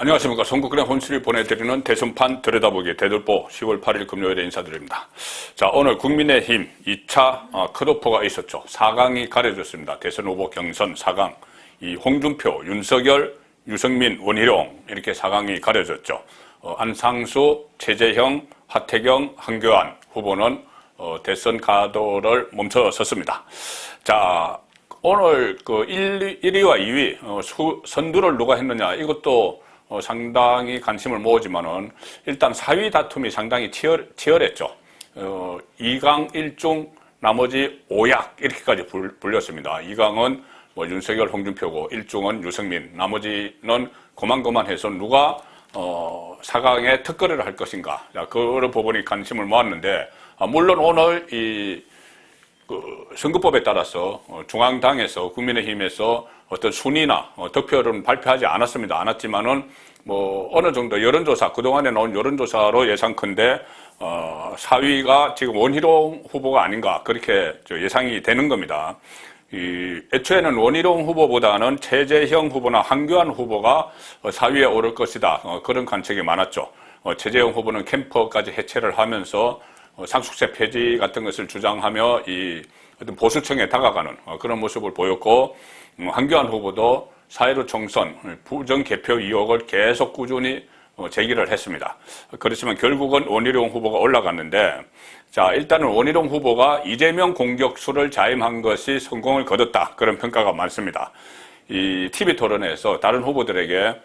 안녕하십니까. 송국근의 혼술이 보내드리는 대선판 들여다보기 대들보 10월 8일 금요일에 인사드립니다. 자, 오늘 국민의힘 2차 컷오프가 있었죠. 4강이 가려졌습니다. 대선 후보 경선 4강. 이 홍준표, 윤석열, 유승민, 원희룡 이렇게 4강이 가려졌죠. 안상수, 최재형, 하태경, 한교안 후보는 대선 가도를 멈춰섰습니다. 자, 오늘 그 1위와 2위 선두를 누가 했느냐 이것도 상당히 관심을 모으지만은 일단 4위 다툼이 상당히 치열했죠. 2강 1중 나머지 5약 이렇게까지 불렸습니다. 2강은 뭐 윤석열, 홍준표고 1중은 유승민, 나머지는 고만고만해서 누가 4강에 특거리를 할 것인가. 자, 그런 부분이 관심을 모았는데 물론 오늘 선거법에 따라서 중앙당에서 국민의힘에서 어떤 순위나 득표를 발표하지 않았지만은 뭐 어느 정도 여론조사 그동안에 나온 여론조사로 예상컨대 4위가 지금 원희룡 후보가 아닌가 그렇게 예상이 되는 겁니다. 애초에는 원희룡 후보보다는 최재형 후보나 한교안 후보가 4위에 오를 것이다 그런 관측이 많았죠. 최재형 후보는 캠퍼까지 해체를 하면서 상속세 폐지 같은 것을 주장하며 이 어떤 보수층에 다가가는 그런 모습을 보였고, 한교안 후보도 4.15 총선 부정 개표 의혹을 계속 꾸준히 제기를 했습니다. 그렇지만 결국은 원희룡 후보가 올라갔는데, 자, 일단은 원희룡 후보가 이재명 공격수를 자임한 것이 성공을 거뒀다. 그런 평가가 많습니다. 이 TV 토론에서 다른 후보들에게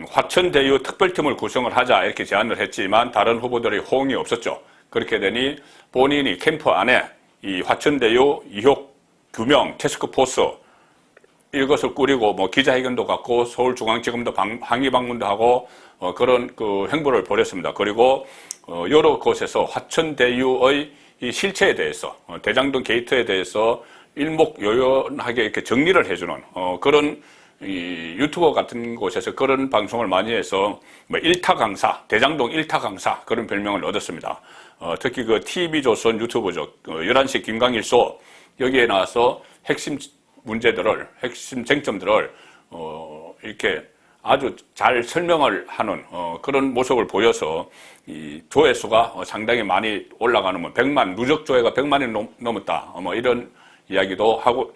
화천대유 특별팀을 구성을 하자 이렇게 제안을 했지만 다른 후보들의 호응이 없었죠. 그렇게 되니 본인이 캠프 안에 이 화천대유 의혹 규명 태스크포스 이것을 꾸리고 뭐 기자회견도 갖고 서울중앙지검도 항의 방문도 하고 그런 그 행보를 벌였습니다. 그리고 여러 곳에서 화천대유의 이 실체에 대해서 대장동 게이트에 대해서 일목요연하게 이렇게 정리를 해주는 그런 이 유튜버 같은 곳에서 그런 방송을 많이 해서 뭐 1타 강사, 대장동 1타 강사 그런 별명을 얻었습니다. 특히 그 TV조선 유튜브죠. 11시 김광일쇼 여기에 나와서 핵심 문제들을, 핵심 쟁점들을 이렇게 아주 잘 설명을 하는 그런 모습을 보여서 이 조회수가 상당히 많이 올라가는 뭐 100만 누적 조회가 100만이 넘었다. 뭐 이런 이야기도 하고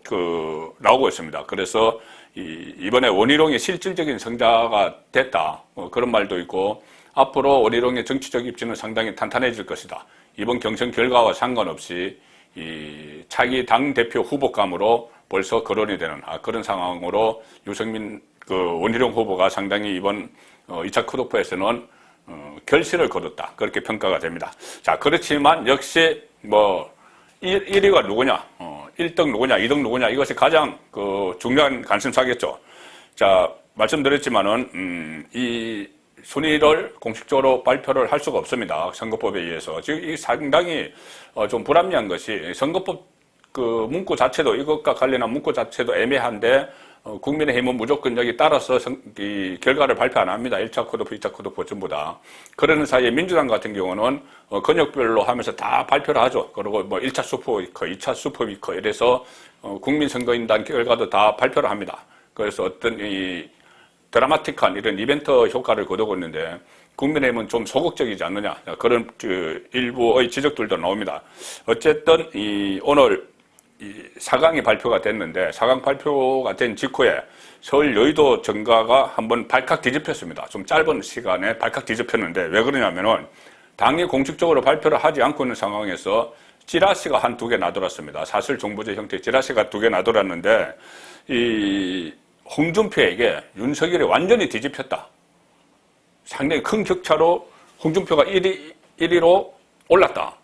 나오고 있습니다. 그래서 이번에 원희룡이 실질적인 승자가 됐다. 그런 말도 있고 앞으로 원희룡의 정치적 입지는 상당히 탄탄해질 것이다. 이번 경선 결과와 상관없이 이 차기 당 대표 후보감으로 벌써 거론이 되는 그런 상황으로 유승민 원희룡 후보가 상당히 이번 2차 컷오프에서는 결실을 거뒀다. 그렇게 평가가 됩니다. 자, 그렇지만 역시 뭐 1위가 누구냐, 1등 누구냐, 2등 누구냐, 이것이 가장 중요한 관심사겠죠. 자, 말씀드렸지만은, 이 순위를 공식적으로 발표를 할 수가 없습니다. 선거법에 의해서. 지금 이 상당히 좀 불합리한 것이 선거법 문구 자체도 이것과 관련한 문구 자체도 애매한데, 국민의힘은 무조건 여기 따라서 이 결과를 발표 안 합니다. 1차 컷오프, 2차 컷오프 전부 다. 그러는 사이에 민주당 같은 경우는 권역별로 하면서 다 발표를 하죠. 그리고 뭐 1차 슈퍼위커, 2차 슈퍼위커 이래서 국민선거인단 결과도 다 발표를 합니다. 그래서 어떤 이 드라마틱한 이런 이벤트 효과를 거두고 있는데 국민의힘은 좀 소극적이지 않느냐 그런 일부의 지적들도 나옵니다. 어쨌든 오늘 4강이 발표가 됐는데 4강 발표가 된 직후에 서울 여의도 정가가 한번 발칵 뒤집혔습니다. 좀 짧은 시간에 발칵 뒤집혔는데 왜 그러냐면은 당이 공식적으로 발표를 하지 않고 있는 상황에서 찌라시가 한 2개 나돌았습니다. 사실 정부제 형태의 찌라시가 2개 나돌았는데 이 홍준표에게 윤석열이 완전히 뒤집혔다. 상당히 큰 격차로 홍준표가 1위로 올랐다.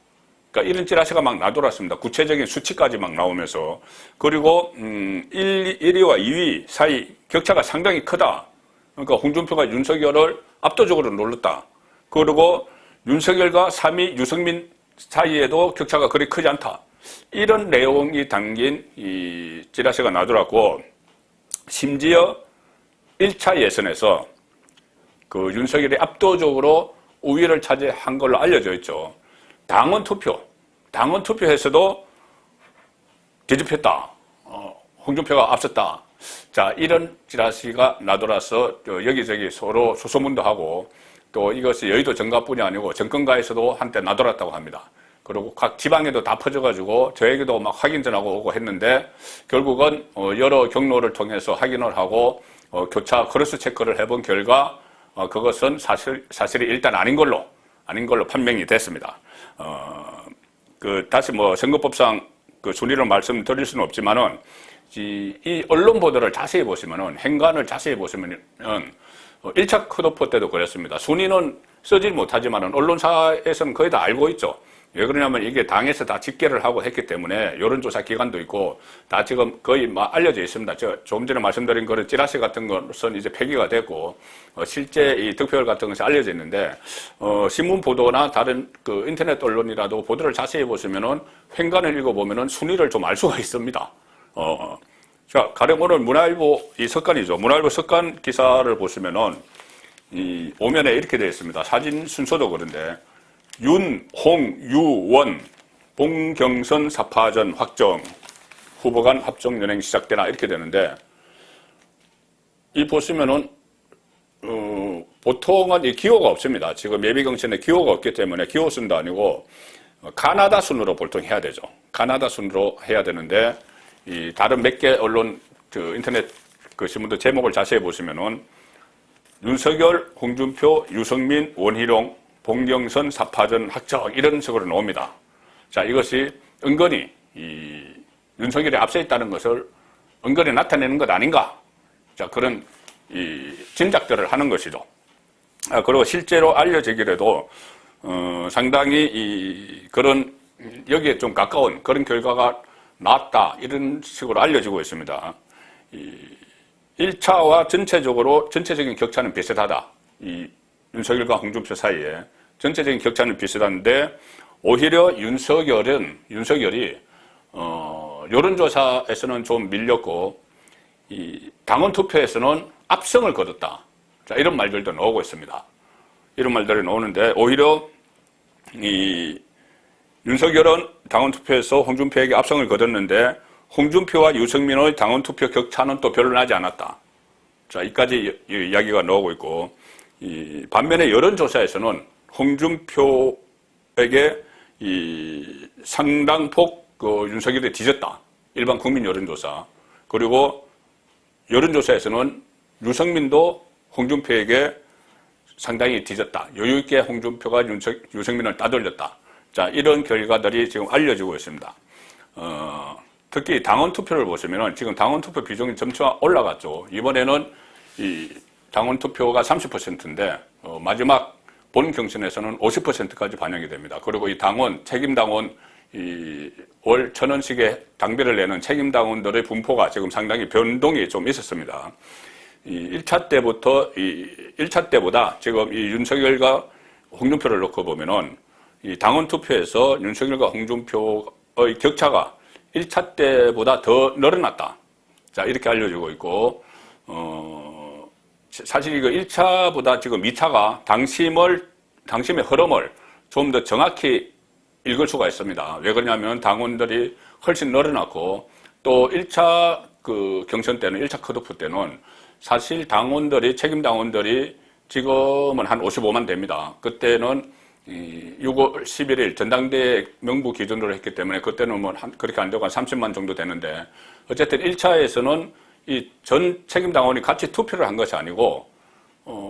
그러니까 이런 찌라시가 막 나돌았습니다. 구체적인 수치까지 막 나오면서. 그리고 1위와 2위 사이 격차가 상당히 크다. 그러니까 홍준표가 윤석열을 압도적으로 눌렀다. 그리고 윤석열과 3위 유승민 사이에도 격차가 그리 크지 않다. 이런 내용이 담긴 이 찌라시가 나돌았고 심지어 1차 예선에서 윤석열이 압도적으로 우위를 차지한 걸로 알려져 있죠. 당원 투표에서도 뒤집혔다. 홍준표가 앞섰다. 자, 이런 찌라시가 나돌아서 여기저기 서로 수소문도 하고 또 이것이 여의도 정가뿐이 아니고 정권가에서도 한때 나돌았다고 합니다. 그리고 각 지방에도 다 퍼져가지고 저에게도 막 확인 전하고 오고 했는데 결국은 여러 경로를 통해서 확인을 하고 교차 크로스 체크를 해본 결과 그것은 사실이 일단 아닌 걸로 판명이 됐습니다. 다시 선거법상 그 순위를 말씀드릴 수는 없지만은 이 언론 보도를 자세히 보시면은 행간을 자세히 보시면은 1차 컷오프 때도 그랬습니다. 순위는 쓰질 못하지만은 언론사에서는 거의 다 알고 있죠. 왜 그러냐면 이게 당에서 다 집계를 하고 했기 때문에 여론조사 기관도 있고 다 지금 거의 알려져 있습니다. 조금 전에 말씀드린 그런 찌라시 같은 것은 이제 폐기가 됐고 실제 이 득표율 같은 것이 알려져 있는데 신문 보도나 다른 그 인터넷 언론이라도 보도를 자세히 보시면은 횡간을 읽어보면은 순위를 좀 알 수가 있습니다. 자, 가령 오늘 문화일보 이 석간이죠. 문화일보 석간 기사를 보시면은 이 오면에 이렇게 되어 있습니다. 사진 순서도 그런데 윤, 홍, 유, 원, 봉경선 4파전 확정, 후보 간 합종 연행 시작되나 이렇게 되는데 이 보시면은 보통은 이 기호가 없습니다. 지금 예비경선에 기호가 없기 때문에 기호 순도 아니고 가나다 순으로 보통 해야 되죠. 가나다 순으로 해야 되는데 이 다른 몇 개 언론 그 인터넷 그 신문들 제목을 자세히 보시면은 윤석열, 홍준표, 유승민, 원희룡, 봉경선 4파전 확정 이런 식으로 나옵니다. 자, 이것이 은근히 이 윤석열이 앞서 있다는 것을 은근히 나타내는 것 아닌가? 자, 그런 이 짐작들을 하는 것이죠. 그리고 실제로 알려지기라도 상당히 그런 여기에 좀 가까운 그런 결과가 나왔다 이런 식으로 알려지고 있습니다. 1차와 전체적인 격차는 비슷하다. 이 윤석열과 홍준표 사이에 전체적인 격차는 비슷한데 오히려 윤석열이 여론조사에서는 좀 밀렸고 이 당원 투표에서는 압승을 거뒀다. 자, 이런 말들도 나오고 있습니다. 이런 말들이 나오는데 오히려 이 윤석열은 당원 투표에서 홍준표에게 압승을 거뒀는데 홍준표와 유승민의 당원 투표 격차는 또 별로 나지 않았다. 자, 이까지 이야기가 나오고 있고 반면에 여론조사에서는 홍준표에게 이 상당폭 윤석열이 뒤졌다. 일반 국민 여론조사. 그리고 여론조사에서는 유승민도 홍준표에게 상당히 뒤졌다. 여유있게 홍준표가 유승민을 따돌렸다. 자, 이런 결과들이 지금 알려지고 있습니다. 특히 당원 투표를 보시면은 지금 당원 투표 비중이 점차 올라갔죠. 이번에는 이 당원 투표가 30%인데 마지막 본 경선에서는 50%까지 반영이 됩니다. 그리고 이 당원, 책임 당원, 월 1,000원씩의 당비를 내는 책임 당원들의 분포가 지금 상당히 변동이 좀 있었습니다. 1차 때보다 지금 이 윤석열과 홍준표를 놓고 보면은 이 당원 투표에서 윤석열과 홍준표의 격차가 1차 때보다 더 늘어났다. 자, 이렇게 알려지고 있고, 사실 이거 1차보다 지금 2차가 당심의 흐름을 좀 더 정확히 읽을 수가 있습니다. 왜 그러냐면 당원들이 훨씬 늘어났고, 또 1차 그 경선 때는, 1차 컷오프 때는 사실 책임 당원들이 지금은 한 55만 됩니다. 그때는 6월 11일 전당대회 명부 기준으로 했기 때문에 그때는 그렇게 안 되고 한 30만 정도 되는데 어쨌든 1차에서는 이 전 책임 당원이 같이 투표를 한 것이 아니고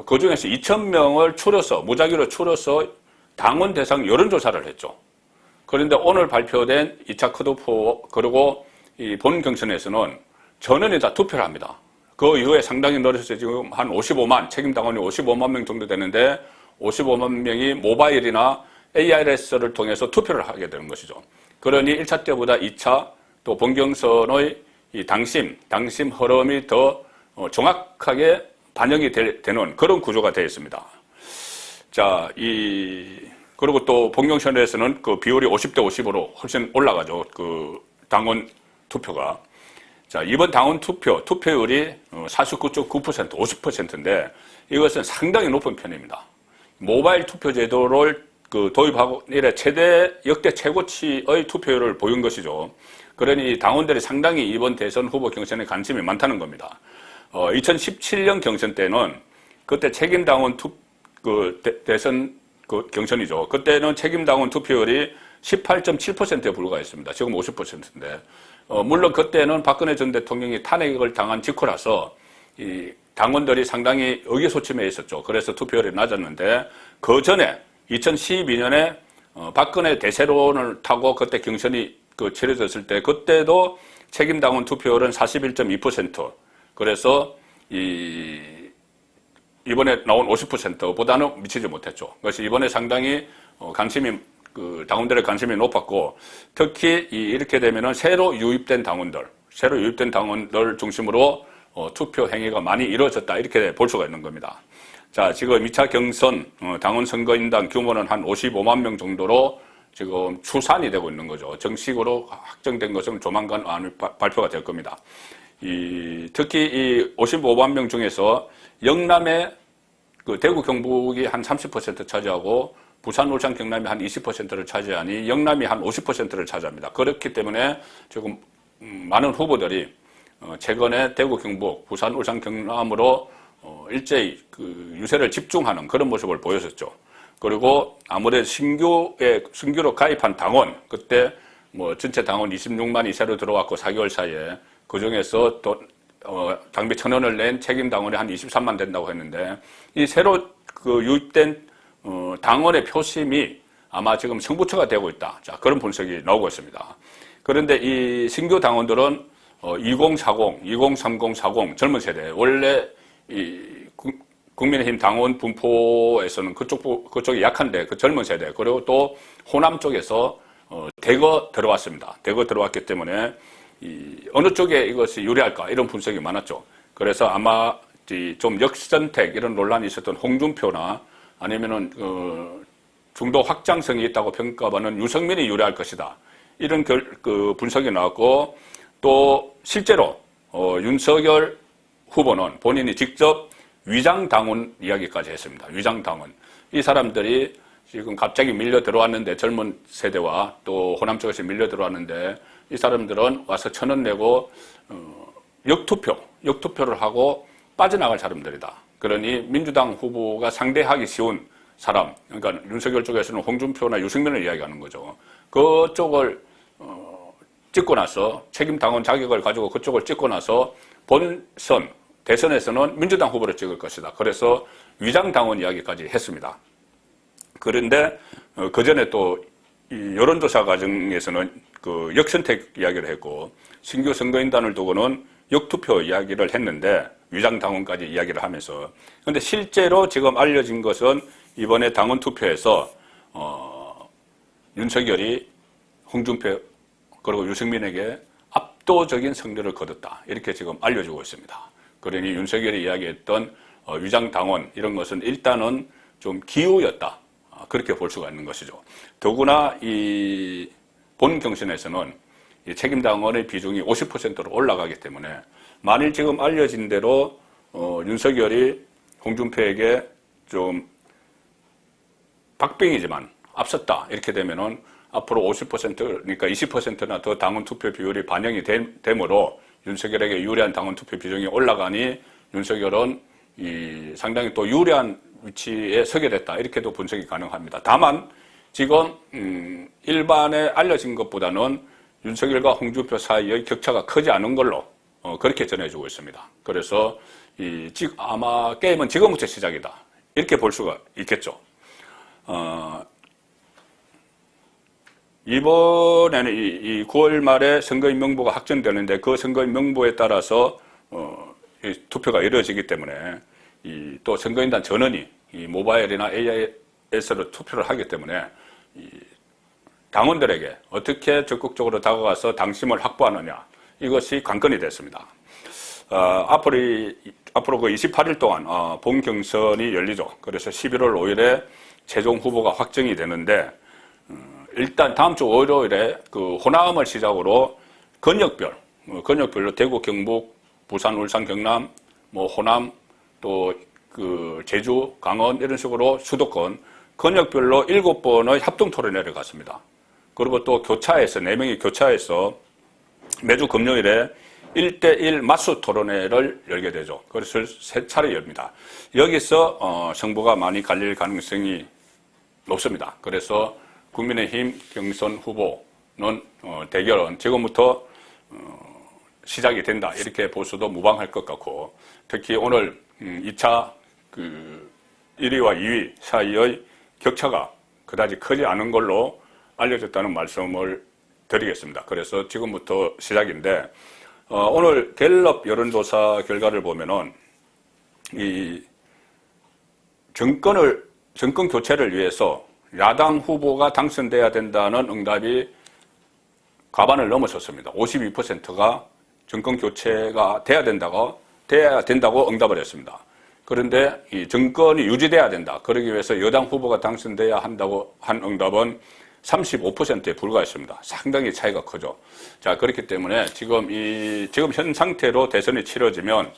그 중에서 2,000명을 무작위로 추려서 당원 대상 여론조사를 했죠. 그런데 오늘 발표된 2차 컷오프 그리고 이 본 경선에서는 전원이 다 투표를 합니다. 그 이후에 상당히 늘어서 지금 한 55만 책임 당원이 55만 명 정도 되는데 55만 명이 모바일이나 ARS를 통해서 투표를 하게 되는 것이죠. 그러니 1차 때보다 2차 또 본경선의 이 당심 흐름이 더 정확하게 반영이 되는 그런 구조가 되어 있습니다. 자, 그리고 또 본경선에서는 그 비율이 50대 50으로 훨씬 올라가죠. 그 당원 투표가. 자, 이번 당원 투표율이 49.9%, 50%인데 이것은 상당히 높은 편입니다. 모바일 투표 제도를 도입하고 이래 역대 최고치의 투표율을 보인 것이죠. 그러니 당원들이 상당히 이번 대선 후보 경선에 관심이 많다는 겁니다. 2017년 경선 때는 그때 책임당원 대선 경선이죠. 그때는 책임당원 투표율이 18.7%에 불과했습니다. 지금 50%인데, 물론 그때는 박근혜 전 대통령이 탄핵을 당한 직후라서 이 당원들이 상당히 의기소침해 있었죠. 그래서 투표율이 낮았는데, 그 전에 2012년에 박근혜 대세론을 타고 그때 경선이 치러졌을 때, 그때도 책임당원 투표율은 41.2%. 그래서 이번에 나온 50%보다는 미치지 못했죠. 그래서 이번에 상당히 당원들의 관심이 높았고, 특히 이렇게 되면은 새로 유입된 당원들 중심으로 투표 행위가 많이 이루어졌다, 이렇게 볼 수가 있는 겁니다. 자, 지금 2차 경선 당원 선거인단 규모는 한 55만 명 정도로 지금 추산이 되고 있는 거죠. 정식으로 확정된 것은 조만간 발표가 될 겁니다. 특히 이 55만 명 중에서 영남의 대구 경북이 한 30% 차지하고 부산, 울산, 경남이 한 20%를 차지하니 영남이 한 50%를 차지합니다. 그렇기 때문에 지금 많은 후보들이 최근에 대구, 경북, 부산, 울산, 경남으로 일제히 유세를 집중하는 그런 모습을 보였었죠. 그리고 아무래도 신규로 가입한 당원, 그때 전체 당원 26만이 새로 들어왔고 4개월 사이에 그 중에서 또 당비 1,000원을 낸 책임 당원이 한 23만 된다고 했는데, 이 새로 유입된 당원의 표심이 아마 지금 승부처가 되고 있다. 자, 그런 분석이 나오고 있습니다. 그런데 이 신규 당원들은 2040, 2030, 40 젊은 세대, 원래 국민의힘 당원 분포에서는 그쪽이 약한데 그 젊은 세대, 그리고 또 호남 쪽에서 대거 들어왔습니다. 대거 들어왔기 때문에 어느 쪽에 이것이 유리할까, 이런 분석이 많았죠. 그래서 아마 좀 역선택 이런 논란이 있었던 홍준표나 아니면은 중도 확장성이 있다고 평가받는 유승민이 유리할 것이다, 이런 분석이 나왔고, 또 실제로 윤석열 후보는 본인이 직접 위장당원 이야기까지 했습니다. 위장당원. 이 사람들이 지금 갑자기 밀려 들어왔는데, 젊은 세대와 또 호남 쪽에서 밀려 들어왔는데, 이 사람들은 와서 1,000원 내고 역투표를 하고 빠져나갈 사람들이다. 그러니 민주당 후보가 상대하기 쉬운 사람, 그러니까 윤석열 쪽에서는 홍준표나 유승민을 이야기하는 거죠. 그쪽을 찍고 나서 책임당원 자격을 가지고 그쪽을 찍고 나서 대선에서는 민주당 후보를 찍을 것이다. 그래서 위장당원 이야기까지 했습니다. 그런데 그 전에 또 이 여론조사 과정에서는 역선택 이야기를 했고, 신규 선거인단을 두고는 역투표 이야기를 했는데 위장당원까지 이야기를 하면서, 그런데 실제로 지금 알려진 것은 이번에 당원 투표에서 윤석열이 홍준표 그리고 유승민에게 압도적인 승리를 거뒀다, 이렇게 지금 알려지고 있습니다. 그러니 윤석열이 이야기했던 위장당원 이런 것은 일단은 좀 기우였다, 그렇게 볼 수가 있는 것이죠. 더구나 이 본 경선에서는 이 책임당원의 비중이 50%로 올라가기 때문에, 만일 지금 알려진 대로 윤석열이 홍준표에게 좀 박빙이지만 앞섰다, 이렇게 되면은 앞으로 50%, 그러니까 20%나 더 당원 투표 비율이 반영이 되므로 윤석열에게 유리한 당원 투표 비중이 올라가니 윤석열은 상당히 또 유리한 위치에 서게 됐다, 이렇게도 분석이 가능합니다. 다만 지금 일반에 알려진 것보다는 윤석열과 홍준표 사이의 격차가 크지 않은 걸로 그렇게 전해지고 있습니다. 그래서 아마 게임은 지금부터 시작이다, 이렇게 볼 수가 있겠죠. 이번에는 이 9월 말에 선거인 명부가 확정되는데, 그 선거인 명부에 따라서 투표가 이루어지기 때문에 또 선거인단 전원이 모바일이나 AIS로 투표를 하기 때문에 당원들에게 어떻게 적극적으로 다가가서 당심을 확보하느냐, 이것이 관건이 됐습니다. 앞으로 그 28일 동안 본 경선이 열리죠. 그래서 11월 5일에 최종 후보가 확정이 되는데, 일단 다음 주 월요일에 호남을 시작으로 권역별로 대구, 경북, 부산, 울산, 경남, 호남, 또 제주, 강원 이런 식으로 수도권 권역별로 7번의 합동 토론회를 갔습니다. 그리고 또 교차해서 4명이 교차해서 매주 금요일에 1대1 맞수 토론회를 열게 되죠. 그래서 3차례 엽니다. 여기서 정보가 많이 갈릴 가능성이 높습니다. 그래서 국민의힘 경선 후보는 대결은 지금부터 시작이 된다 이렇게 보셔도 무방할 것 같고, 특히 오늘 2차 1위와 2위 사이의 격차가 그다지 크지 않은 걸로 알려졌다는 말씀을 드리겠습니다. 그래서 지금부터 시작인데, 오늘 갤럽 여론조사 결과를 보면은 이 정권 교체를 위해서 야당 후보가 당선돼야 된다는 응답이 과반을 넘어섰습니다. 52%가 정권 교체가 돼야 된다고 응답을 했습니다. 그런데 이 정권이 유지돼야 된다. 그러기 위해서 여당 후보가 당선돼야 한다고 한 응답은 35%에 불과했습니다. 상당히 차이가 크죠. 자, 그렇기 때문에 지금 현 상태로 대선이 치러지면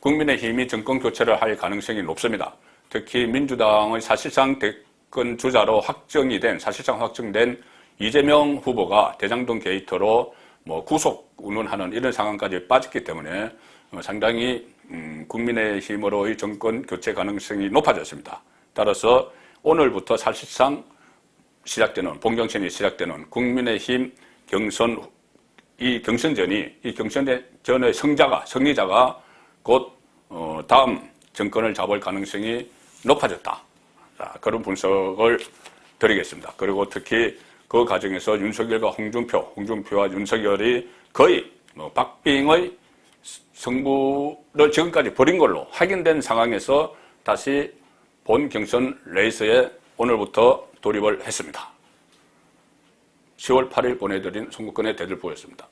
국민의힘이 정권 교체를 할 가능성이 높습니다. 특히 민주당의 사실상 대권 주자로 사실상 확정된 이재명 후보가 대장동 게이트로 구속 운운하는 이런 상황까지 빠졌기 때문에 상당히 국민의힘으로의 정권 교체 가능성이 높아졌습니다. 따라서 오늘부터 사실상 본경선이 시작되는 국민의힘 경선전의 승리자가 곧 다음 정권을 잡을 가능성이 높아졌다. 자, 그런 분석을 드리겠습니다. 그리고 특히 그 과정에서 윤석열과 홍준표와 윤석열이 거의 박빙의 승부를 지금까지 벌인 걸로 확인된 상황에서 다시 본 경선 레이스에 오늘부터 돌입을 했습니다. 10월 8일 보내드린 선거권의 대들보였습니다.